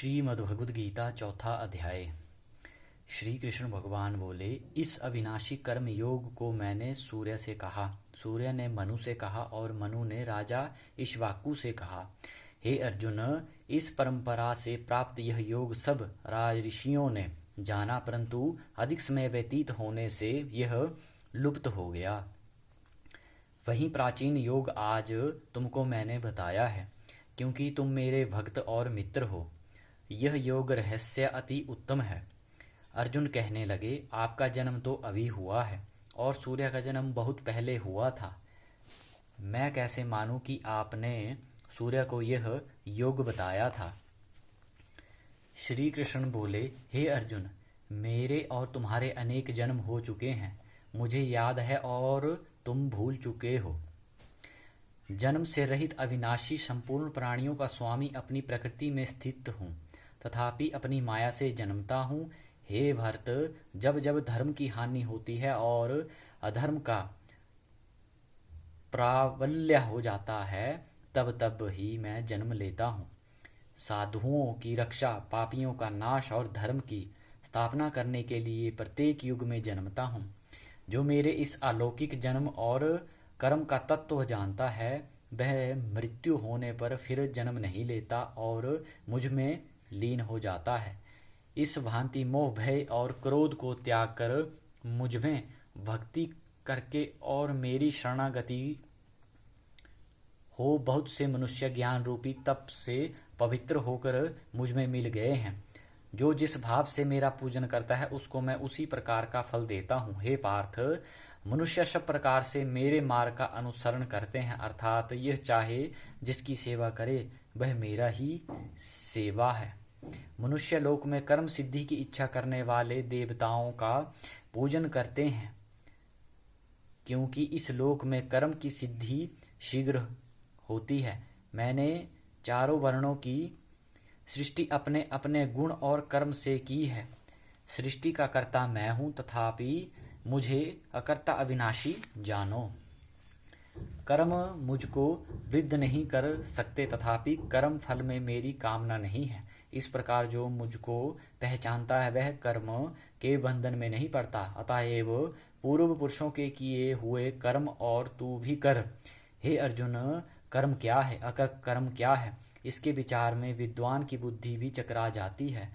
श्रीमद्भगवद गीता चौथा अध्याय। श्री कृष्ण भगवान बोले, इस अविनाशी कर्म योग को मैंने सूर्य से कहा, सूर्य ने मनु से कहा और मनु ने राजा इक्ष्वाकु से कहा। हे अर्जुन, इस परंपरा से प्राप्त यह योग सब राजऋषियों ने जाना, परंतु अधिक समय व्यतीत होने से यह लुप्त हो गया। वही प्राचीन योग आज तुमको मैंने बताया है, क्योंकि तुम मेरे भक्त और मित्र हो। यह योग रहस्य अति उत्तम है। अर्जुन कहने लगे, आपका जन्म तो अभी हुआ है और सूर्य का जन्म बहुत पहले हुआ था। मैं कैसे मानूं कि आपने सूर्य को यह योग बताया था। श्री कृष्ण बोले, हे अर्जुन, मेरे और तुम्हारे अनेक जन्म हो चुके हैं, मुझे याद है और तुम भूल चुके हो। जन्म से रहित अविनाशी संपूर्ण प्राणियों का स्वामी अपनी प्रकृति में स्थित हूँ, तथापि अपनी माया से जन्मता हूँ। हे भरत, जब जब धर्म की हानि होती है और अधर्म का प्राबल्य हो जाता है, तब तब ही मैं जन्म लेता हूँ। साधुओं की रक्षा, पापियों का नाश और धर्म की स्थापना करने के लिए प्रत्येक युग में जन्मता हूँ। जो मेरे इस अलौकिक जन्म और कर्म का तत्व जानता है, वह मृत्यु होने पर फिर जन्म नहीं लेता और मुझ में लीन हो जाता है। इस भांति मोह, भय और क्रोध को त्याग कर मुझ में भक्ति करके और मेरी शरणागति हो बहुत से मनुष्य ज्ञान रूपी तप से पवित्र होकर मुझ में मिल गए हैं। जो जिस भाव से मेरा पूजन करता है, उसको मैं उसी प्रकार का फल देता हूँ। हे पार्थ, मनुष्य सब प्रकार से मेरे मार्ग का अनुसरण करते हैं, अर्थात यह चाहे जिसकी सेवा करे वह मेरा ही सेवा है। मनुष्य लोक में कर्म सिद्धि की इच्छा करने वाले देवताओं का पूजन करते हैं, क्योंकि इस लोक में कर्म की सिद्धि शीघ्र होती है। मैंने चारों वर्णों की सृष्टि अपने अपने गुण और कर्म से की है। सृष्टि का कर्ता मैं हूँ, तथापि मुझे अकर्ता अविनाशी जानो। कर्म मुझको वृद्ध नहीं कर सकते, तथापि कर्म फल में मेरी कामना नहीं है। इस प्रकार जो मुझको पहचानता है, वह कर्म के बंधन में नहीं पड़ता। अतएव पूर्व पुरुषों के किए हुए कर्म और तू भी कर। हे अर्जुन, कर्म क्या है, अकर्म क्या है, इसके विचार में विद्वान की बुद्धि भी चकरा जाती है।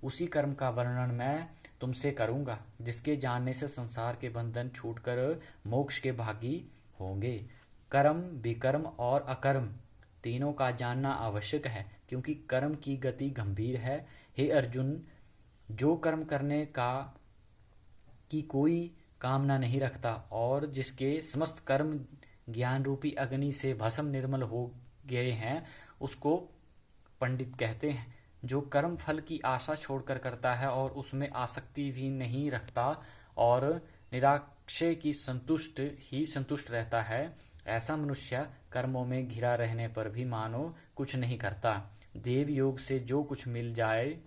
उसी कर्म का वर्णन मैं तुमसे करूंगा, जिसके जानने से संसार के बंधन छूटकर मोक्ष के भागी होंगे। कर्म, विकर्म और अकर्म तीनों का जानना आवश्यक है, क्योंकि कर्म की गति गंभीर है। हे अर्जुन, जो कर्म करने की कोई कामना नहीं रखता और जिसके समस्त कर्म ज्ञान रूपी अग्नि से भस्म निर्मल हो गए हैं, उसको पंडित कहते हैं। जो कर्म फल की आशा छोड़कर करता है और उसमें आसक्ति भी नहीं रखता और निराक्षय की संतुष्ट रहता है, ऐसा मनुष्य कर्मों में घिरा रहने पर भी मानो कुछ नहीं करता। देव योग से जो कुछ मिल जाए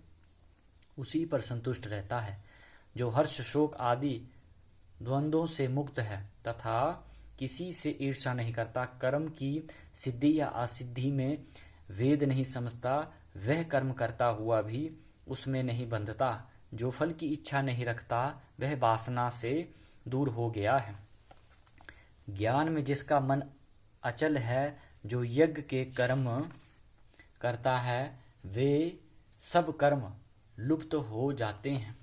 उसी पर संतुष्ट रहता है। जो हर्ष, शोक आदि द्वंद्वों से मुक्त है तथा किसी से ईर्ष्या नहीं करता, कर्म की सिद्धि या असिद्धि में वेद नहीं समझता, वह कर्म करता हुआ भी उसमें नहीं बंधता। जो फल की इच्छा नहीं रखता, वह वासना से दूर हो गया है। ज्ञान में जिसका मन अचल है, जो यज्ञ के कर्म करता है, वे सब कर्म लुप्त हो जाते हैं।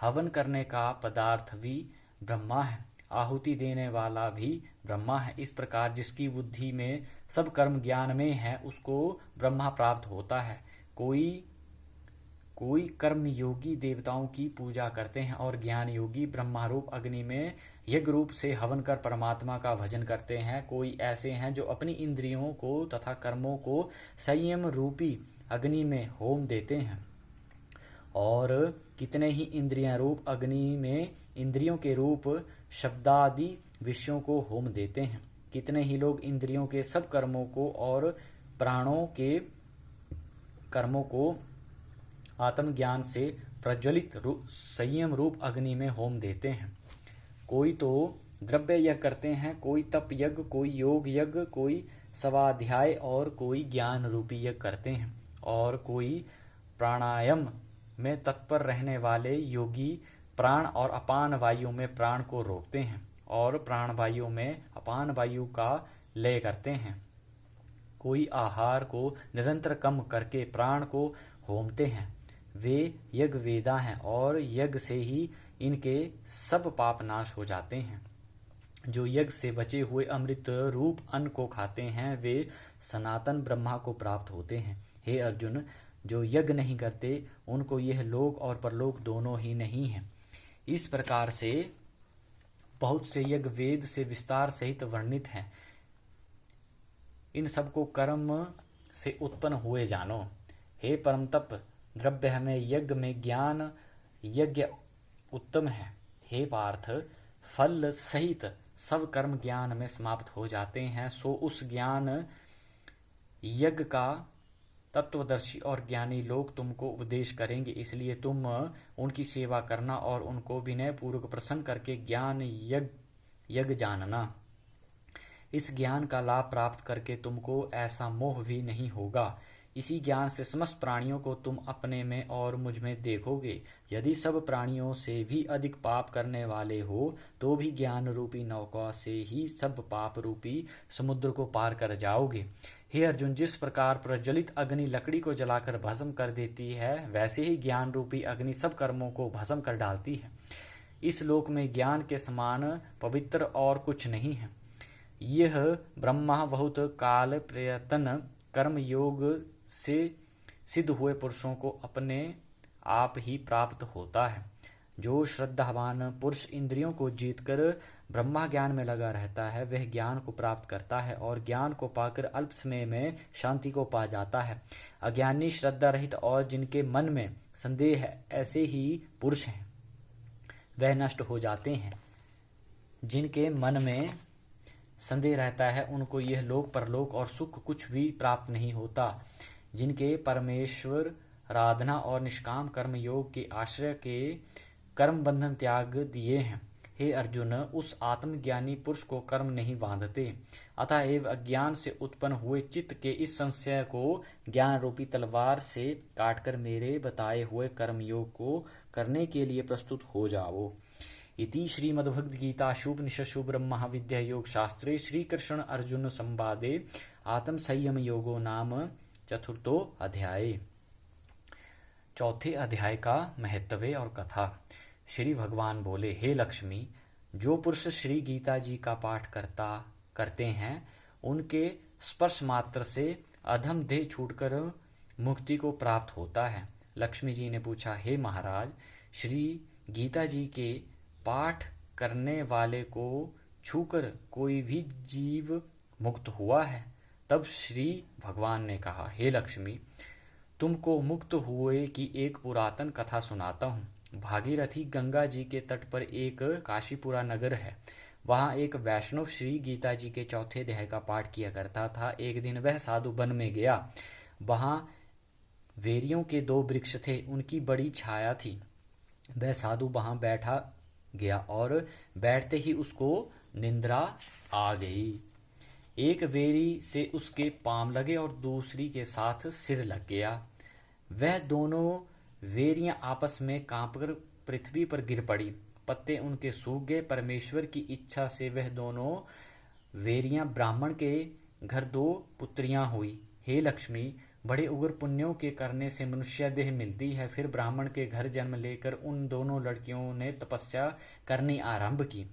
हवन करने का पदार्थ भी ब्रह्मा है, आहुति देने वाला भी ब्रह्मा है। इस प्रकार जिसकी बुद्धि में सब कर्म ज्ञान में है, उसको ब्रह्मा प्राप्त होता है। कोई कर्म योगी देवताओं की पूजा करते हैं और ज्ञान योगी ब्रह्मारूप अग्नि में यज्ञ रूप से हवन कर परमात्मा का भजन करते हैं। कोई ऐसे हैं जो अपनी इंद्रियों को तथा कर्मों को संयम रूपी अग्नि में होम देते हैं, और कितने ही इंद्रियां रूप अग्नि में इंद्रियों के रूप शब्दादि विषयों को होम देते हैं। कितने ही लोग इंद्रियों के सब कर्मों को और प्राणों के कर्मों को आत्मज्ञान से प्रज्वलित संयम रूप अग्नि में होम देते हैं। कोई तो द्रव्य यज्ञ करते हैं, कोई तप यज्ञ, कोई योग यज्ञ, कोई स्वाध्याय और कोई ज्ञान रूपी यज्ञ करते हैं, और कोई प्राणायाम में तत्पर रहने वाले योगी प्राण और अपान वायु में प्राण को रोकते हैं और प्राण वायु में अपान वायु का लय करते हैं। कोई आहार को निरंतर कम करके प्राण को होमते हैं। वे यज्ञ वेदा हैं और यज्ञ से ही इनके सब पाप नाश हो जाते हैं। जो यज्ञ से बचे हुए अमृत रूप अन्न को खाते हैं वे सनातन ब्रह्मा को प्राप्त होते हैं। हे अर्जुन, जो यज्ञ नहीं करते उनको यह लोक और परलोक दोनों ही नहीं है। इस प्रकार से बहुत से यज्ञ वेद से विस्तार सहित वर्णित हैं। इन सबको कर्म से उत्पन्न हुए जानो। हे परम तप द्रव्य में यज्ञ में ज्ञान यज्ञ उत्तम है। हे पार्थ, फल सहित सब कर्म ज्ञान में समाप्त हो जाते हैं, सो उस ज्ञान यज्ञ का तत्वदर्शी और ज्ञानी लोग तुमको उपदेश करेंगे। इसलिए तुम उनकी सेवा करना और उनको विनय पूर्वक प्रसन्न करके ज्ञान यज्ञ जानना। इस ज्ञान का लाभ प्राप्त करके तुमको ऐसा मोह भी नहीं होगा। इसी ज्ञान से समस्त प्राणियों को तुम अपने में और मुझ में देखोगे। यदि सब प्राणियों से भी अधिक पाप करने वाले हो तो भी ज्ञान रूपी नौका से ही सब पाप रूपी समुद्र को पार कर जाओगे। हे अर्जुन, जिस प्रकार प्रज्वलित अग्नि लकड़ी को जलाकर भस्म कर देती है, वैसे ही ज्ञान रूपी अग्नि सब कर्मों को भस्म कर डालती है। इस लोक में ज्ञान के समान पवित्र और कुछ नहीं है। यह ब्रह्मा बहुत काल प्रयत्न कर्म योग से सिद्ध हुए पुरुषों को अपने आप ही प्राप्त होता है। जो श्रद्धावान पुरुष इंद्रियों को जीतकर ब्रह्मा ज्ञान में लगा रहता है, वह ज्ञान को प्राप्त करता है और ज्ञान को पाकर अल्प समय में शांति को पा जाता है। अज्ञानी, श्रद्धा रहित और जिनके मन में संदेह है, ऐसे ही पुरुष हैं, वह नष्ट हो जाते हैं। जिनके मन में संदेह रहता है उनको यह लोक परलोक और सुख कुछ भी प्राप्त नहीं होता। जिनके परमेश्वर आराधना और निष्काम कर्म योग के आश्रय के कर्म बंधन त्याग दिए हैं। हे अर्जुन, उस आत्मज्ञानी पुरुष को कर्म नहीं बांधते। अतएव अज्ञान से उत्पन्न हुए चित्त के इस संशय को ज्ञान रूपी तलवार से काटकर मेरे बताए हुए कर्म योग को करने के लिए प्रस्तुत हो जाओ। इति श्रीमद्भगवद्गीतासु उपनिषत्सु ब्रह्म विद्या योग शास्त्रे श्रीकृष्ण अर्जुन संवादे आत्म संयम योगो नाम चतुर्थो अध्याय। चौथे अध्याय का महत्व और कथा। श्री भगवान बोले, हे लक्ष्मी, जो पुरुष श्री गीता जी का पाठ करते हैं उनके स्पर्श मात्र से अधम देह छूटकर मुक्ति को प्राप्त होता है। लक्ष्मी जी ने पूछा, हे महाराज, श्री गीता जी के पाठ करने वाले को छूकर कोई भी जीव मुक्त हुआ है? तब श्री भगवान ने कहा, हे लक्ष्मी, तुमको मुक्त हुए की एक पुरातन कथा सुनाता हूँ। भागीरथी गंगा जी के तट पर एक काशीपुरा नगर है। वहाँ एक वैष्णव श्री गीता जी के चौथे अध्याय का पाठ किया करता था। एक दिन वह साधु वन में गया। वहाँ वेरियों के 2 वृक्ष थे, उनकी बड़ी छाया थी। वह साधु वहाँ बैठा गया और बैठते ही उसको निंद्रा आ गई। एक वेरी से उसके पांव लगे और दूसरी के साथ सिर लग गया। वह दोनों वेरियां आपस में कांपकर पृथ्वी पर गिर पड़ी। पत्ते उनके सूख गए। परमेश्वर की इच्छा से वह दोनों वेरियां ब्राह्मण के घर 2 पुत्रियां हुई। हे लक्ष्मी, बड़े उग्र पुण्यों के करने से मनुष्य देह मिलती है। फिर ब्राह्मण के घर जन्म लेकर उन दोनों लड़कियों ने तपस्या करनी आरंभ की।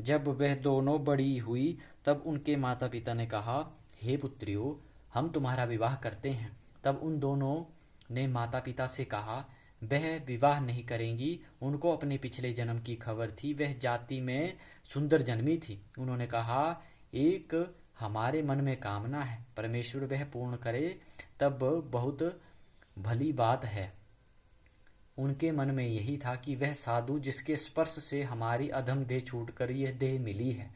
जब वह दोनों बड़ी हुई तब उनके माता पिता ने कहा, हे पुत्रियों, हम तुम्हारा विवाह करते हैं। तब उन दोनों ने माता पिता से कहा, वह विवाह नहीं करेंगी। उनको अपने पिछले जन्म की खबर थी। वह जाति में सुंदर जन्मी थी। उन्होंने कहा, एक हमारे मन में कामना है, परमेश्वर वह पूर्ण करे तब बहुत भली बात है। उनके मन में यही था कि वह साधु जिसके स्पर्श से हमारी अधम देह छूटकर यह देह मिली है,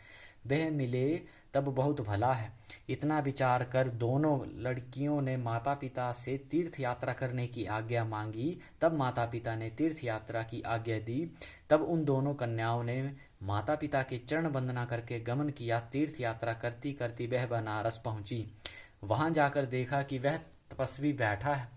वह मिले तब बहुत भला है। इतना विचार कर दोनों लड़कियों ने माता पिता से तीर्थ यात्रा करने की आज्ञा मांगी। तब माता पिता ने तीर्थ यात्रा की आज्ञा दी। तब उन दोनों कन्याओं ने माता पिता के चरण वंदना करके गमन किया। तीर्थ यात्रा करती करती वह बनारस पहुंची। वहां जाकर देखा कि वह तपस्वी बैठा है।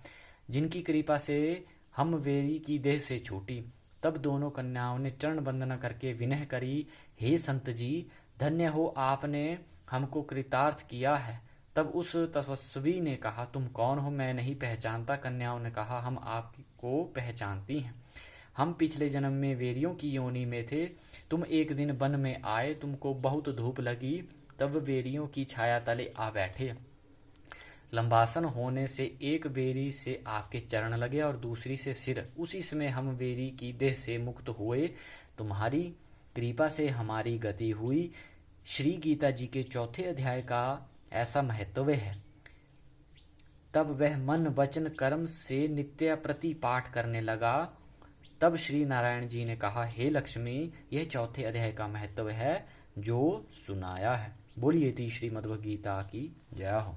जिनकी कृपा से हम वेरी की देह से छूटी। तब दोनों कन्याओं ने चरण वंदना करके विनय करी, हे संत जी, धन्य हो आपने हमको कृतार्थ किया है। तब उस तपस्वी ने कहा, तुम कौन हो? मैं नहीं पहचानता। कन्याओं ने कहा, हम आपको पहचानती हैं। हम पिछले जन्म में वेरियों की योनि में थे। तुम एक दिन वन में आए, तुमको बहुत धूप लगी, तब वेरियों की छाया तले आ बैठे। लंबासन होने से एक वेरी से आपके चरण लगे और दूसरी से सिर। उसी समय हम वेरी की देह से मुक्त हुए। तुम्हारी कृपा से हमारी गति हुई। श्री गीता जी के 4 अध्याय का ऐसा महत्व है। तब वह मन वचन कर्म से नित्य प्रति पाठ करने लगा। तब श्री नारायण जी ने कहा, हे लक्ष्मी, यह 4 अध्याय का महत्व है जो सुनाया है। बोलिए श्रीमद्भगवद गीता की जय हो।